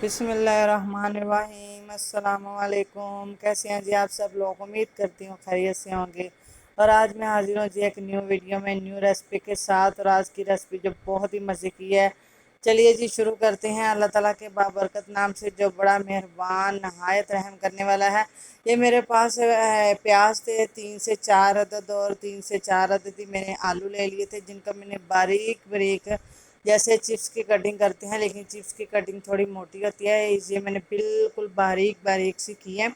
बिस्मिल्लाहिर्रहमानिर्रहीम। अस्सलाम वालेकुम। कैसे हैं जी आप सब लोग? उम्मीद करती हूँ खैरियत से होंगे। और आज मैं हाजिर हूँ जी एक न्यू वीडियो में न्यू रेसिपी के साथ। और आज की रेसिपी जो बहुत ही मज़े की है, चलिए जी शुरू करते हैं। अल्लाह ताला के बाबरकत नाम से जो बड़ा मेहरबान नहायत रहम करने वाला है। ये मेरे पास प्याज थे 3 से 4 अदद, और 3 से 4 अदद ही मैंने आलू ले लिए थे, जिनका मैंने बारीक बारीक जैसे चिप्स की कटिंग करते हैं, लेकिन चिप्स की कटिंग थोड़ी मोटी होती है, इसलिए मैंने बिल्कुल बारीक बारीक सी की है।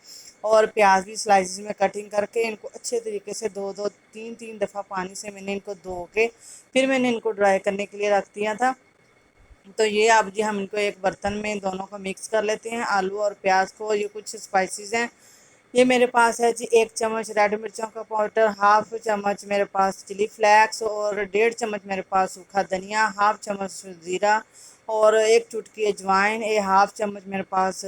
और प्याज भी स्लाइसिस में कटिंग करके इनको अच्छे तरीके से दो दो तीन तीन दफ़ा पानी से मैंने इनको धो के फिर मैंने इनको ड्राई करने के लिए रख दिया था। तो ये अब जी हम इनको एक बर्तन में दोनों को मिक्स कर लेते हैं, आलू और प्याज को। ये कुछ स्पाइसेस हैं। ये मेरे पास है जी 1 चम्मच रेड मिर्चों का पाउडर, हाफ चम्मच मेरे पास चिली फ्लेक्स, और 1.5 चम्मच मेरे पास सूखा धनिया, हाफ चम्मच ज़ीरा, और एक चुटकी अजवाइन, हाफ चम्मच मेरे पास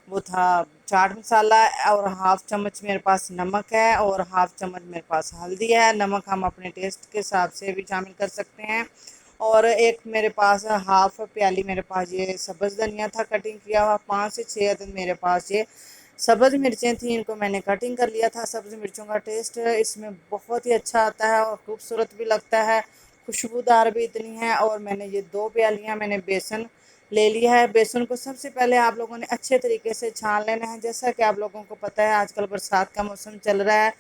वो था चाट मसाला, और हाफ चम्मच मेरे पास नमक है, और हाफ चम्मच मेरे पास हल्दी है। नमक हम अपने टेस्ट के हिसाब से भी शामिल कर सकते हैं। और एक मेरे पास हाफ प्याली मेरे पास ये सब्ज़ धनिया था कटिंग किया हुआ। 5 से 6 अदद मेरे पास ये सब्ज़ मिर्चें थी, इनको मैंने कटिंग कर लिया था। सब्ज़ मिर्चों का टेस्ट इसमें बहुत ही अच्छा आता है और खूबसूरत भी लगता है, खुशबूदार भी इतनी है। और मैंने ये 2 प्यालियाँ मैंने बेसन ले लिया है। बेसन को सबसे पहले आप लोगों ने अच्छे तरीके से छान लेना है। जैसा कि आप लोगों को पता है आजकल बरसात का मौसम चल रहा है,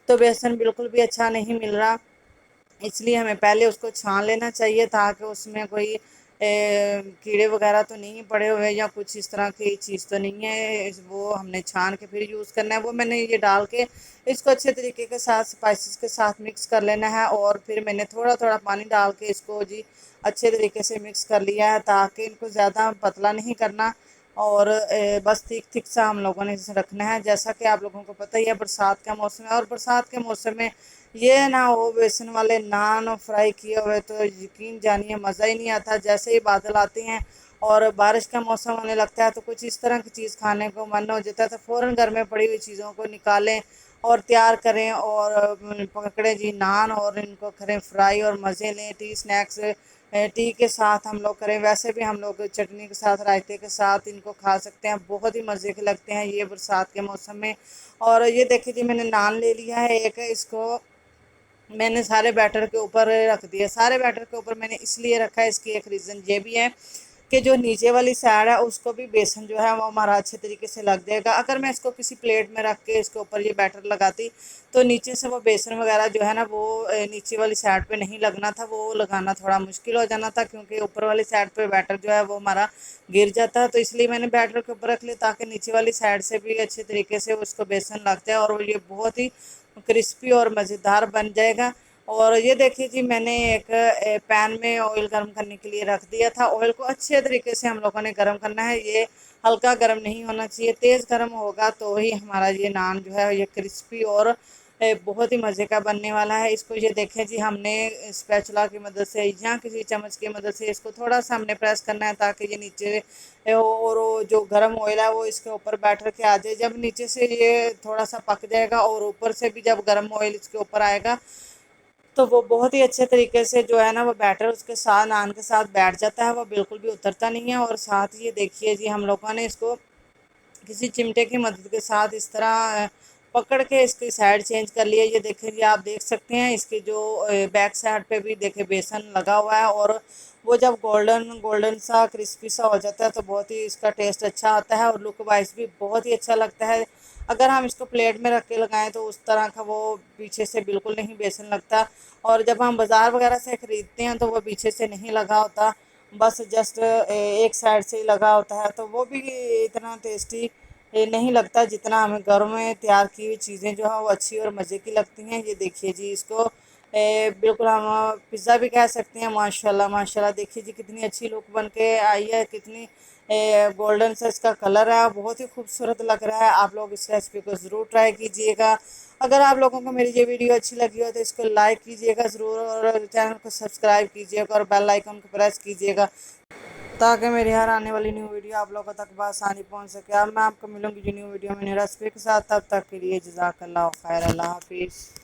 तो बेसन बिल्कुल भी अच्छा नहीं मिल रहा, इसलिए हमें पहले उसको छान लेना चाहिए, ताकि उसमें कोई कीड़े वगैरह तो नहीं पड़े हुए या कुछ इस तरह की चीज़ तो नहीं है। वो हमने छान के फिर यूज़ करना है। वो मैंने ये डाल के इसको अच्छे तरीके के साथ स्पाइसेस के साथ मिक्स कर लेना है। और फिर मैंने थोड़ा थोड़ा पानी डाल के इसको जी अच्छे तरीके से मिक्स कर लिया है, ताकि इनको ज़्यादा पतला नहीं करना, और बस थिक थिक सा हम लोगों ने इसे रखना है। जैसा कि आप लोगों को पता ही है बरसात का मौसम है, और बरसात के मौसम में ये ना हो बेसन वाले नान और फ्राई किए हुए, तो यकीन जानिए मज़ा ही नहीं आता। जैसे ही बादल आते हैं और बारिश का मौसम होने लगता है, तो कुछ इस तरह की चीज़ खाने को मन हो जाता है, तो फ़ौरन घर में पड़ी हुई चीज़ों को निकालें और तैयार करें, और पकड़ें जी नान, और इनको करें फ्राई और मज़े लें। टी स्नैक्स टी के साथ हम लोग करें, वैसे भी हम लोग चटनी के साथ रायते के साथ इनको खा सकते हैं, बहुत ही मज़े के लगते हैं ये बरसात के मौसम में। और ये देखिए जी मैंने नान ले लिया है एक, इसको मैंने सारे बैटर के ऊपर रख दिया। सारे बैटर के ऊपर मैंने इसलिए रखा है, इसकी एक रीज़न ये भी है कि जो नीचे वाली साइड है उसको भी बेसन जो है वो हमारा अच्छे तरीके से लग जाएगा। अगर मैं इसको किसी प्लेट में रख के इसके ऊपर ये बैटर लगाती, तो नीचे से वो बेसन वगैरह जो है ना वो नीचे वाली साइड पे नहीं लगना था, वो लगाना थोड़ा मुश्किल हो जाना था, क्योंकि ऊपर वाली साइड पे बैटर जो है वो हमारा गिर जाता है। तो इसलिए मैंने बैटर के ऊपर रख लिया, ताकि नीचे वाली साइड से भी अच्छे तरीके से उसको बेसन लग जाए, और ये बहुत ही क्रिस्पी और मज़ेदार बन जाएगा। और ये देखिए जी मैंने एक पैन में ऑयल गर्म करने के लिए रख दिया था। ऑयल को अच्छे तरीके से हम लोगों ने गर्म करना है, ये हल्का गर्म नहीं होना चाहिए, तेज़ गर्म होगा तो ही हमारा ये नान जो है ये क्रिस्पी और बहुत ही मज़े का बनने वाला है। इसको ये देखें जी हमने स्पैचुला की मदद से या किसी चम्मच की मदद से इसको थोड़ा सा हमने प्रेस करना है, ताकि ये नीचे और वो जो गर्म ऑयल है वो इसके ऊपर बैठ के आ जाए। जब नीचे से ये थोड़ा सा पक जाएगा और ऊपर से भी जब गर्म ऑयल इसके ऊपर आएगा, तो वो बहुत ही अच्छे तरीके से जो है ना वो बैटर उसके साथ नान के साथ बैठ जाता है, वो बिल्कुल भी उतरता नहीं है। और साथ ही ये देखिए जी हम लोगों ने इसको किसी चिमटे की मदद के साथ इस तरह पकड़ के इसकी साइड चेंज कर लिया। ये देखें जी आप देख सकते हैं इसकी जो बैक साइड पे भी देखे बेसन लगा हुआ है, और वो जब गोल्डन गोल्डन सा क्रिस्पी सा हो जाता है तो बहुत ही इसका टेस्ट अच्छा आता है, और लुक वाइज भी बहुत ही अच्छा लगता है। अगर हम इसको प्लेट में रख के लगाएं तो उस तरह का वो पीछे से बिल्कुल नहीं बेसन लगता, और जब हम बाज़ार वगैरह से ख़रीदते हैं तो वो पीछे से नहीं लगा होता, बस जस्ट एक साइड से ही लगा होता है, तो वो भी इतना टेस्टी नहीं लगता जितना हमें घरों में तैयार की हुई चीज़ें जो है वो अच्छी और मज़े की लगती हैं। ये देखिए जी इसको बिल्कुल हम पिज़्ज़ा भी कह सकते हैं। माशाल्लाह माशाल्लाह देखिए जी कितनी अच्छी लुक बन के आई है, कितनी गोल्डन सा इसका कलर है, बहुत ही खूबसूरत लग रहा है। आप लोग इस रेसिपी को ज़रूर ट्राई कीजिएगा। अगर आप लोगों को मेरी ये वीडियो अच्छी लगी हो तो इसको लाइक कीजिएगा ज़रूर, और चैनल को सब्सक्राइब कीजिएगा, और बेल आइकन को प्रेस कीजिएगा, ताकि मेरी हर आने वाली न्यू वीडियो आप लोगों तक बआसानी पहुंच सके। अब मैं आपको मिलूंगी जो न्यू वीडियो में न्यू रेसिपी के साथ, तब तक के लिए जज़ाकल्लाह खैर, अल्लाह हाफिज़।